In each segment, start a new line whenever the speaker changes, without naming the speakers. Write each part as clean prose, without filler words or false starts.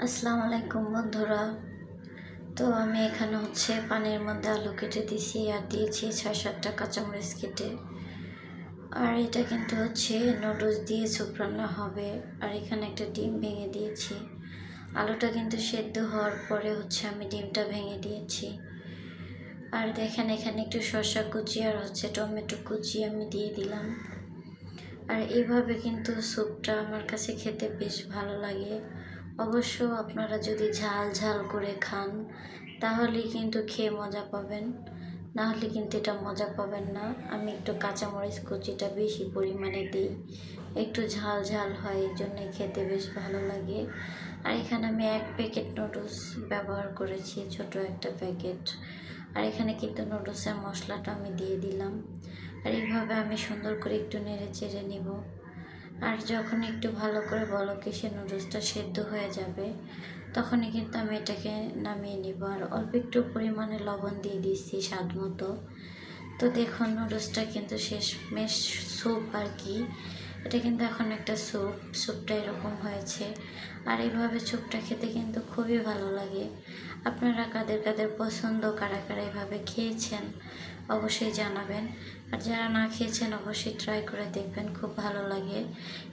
আসসালামু আলাইকুম বন্ধুরা। তো আমি এখানে পানির মধ্যে আলু কেটে দিয়েছি আর দিয়েছি ৬-৭টা কাঁচামরিচ কেটে। আর এটা কিন্তু নুডলস দিয়ে স্যুপ রান্না হবে। আর এখানে একটা ডিম ভেঙে দিয়েছি। আলুটা কিন্তু সেদ্ধ হওয়ার পরে আমি ডিমটা ভেঙে দিয়েছি। আর দেখেন এখানে একটু শসা কুচি আর টমেটো কুচি আমি দিয়ে দিলাম। আর এইভাবে কিন্তু স্যুপটা আমার কাছে খেতে বেশ ভালো লাগে। অবশ্য আপনারা যদি ঝাল ঝাল করে খান তাহলেই কিন্তু খেয়ে মজা পাবেন, না হলে কিন্তু এটা মজা পাবেন না। আমি একটু কাঁচামরিচ কুচিটা বেশি পরিমাণে দিই, একটু ঝাল ঝাল হয়, এই জন্যে খেতে বেশ ভালো লাগে। আর এখানে আমি 1 প্যাকেট নুডলস ব্যবহার করেছি, ছোট একটা প্যাকেট। আর এখানে কিন্তু নুডলসের মশলাটা আমি দিয়ে দিলাম। আর এইভাবে আমি সুন্দর করে একটু নেড়ে চেড়ে নিব। আর যখন একটু ভালো করে বলক এসে নুডলসটা সেদ্ধ হয়ে যাবে, তখনই কিন্তু আমি এটাকে নামিয়ে নিব। আর অল্প একটু পরিমাণে লবণ দিয়ে দিচ্ছি স্বাদ মতো। তো দেখুন নুডলসটা কিন্তু শেষমেশ স্যুপ আর কি, এটা কিন্তু এখন একটা স্যুপটা এরকম হয়েছে। আর এইভাবে স্যুপটা খেতে কিন্তু খুবই ভালো লাগে। আপনারা কাদের কাদের পছন্দ, কারা কারা এভাবে খেয়েছেন অবশ্যই জানাবেন। আর যারা না খেয়েছেন অবশ্যই ট্রাই করে দেখবেন, খুব ভালো লাগে।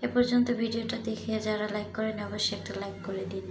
এ পর্যন্ত ভিডিওটা দেখে যারা লাইক করেন অবশ্যই একটা লাইক করে দিন।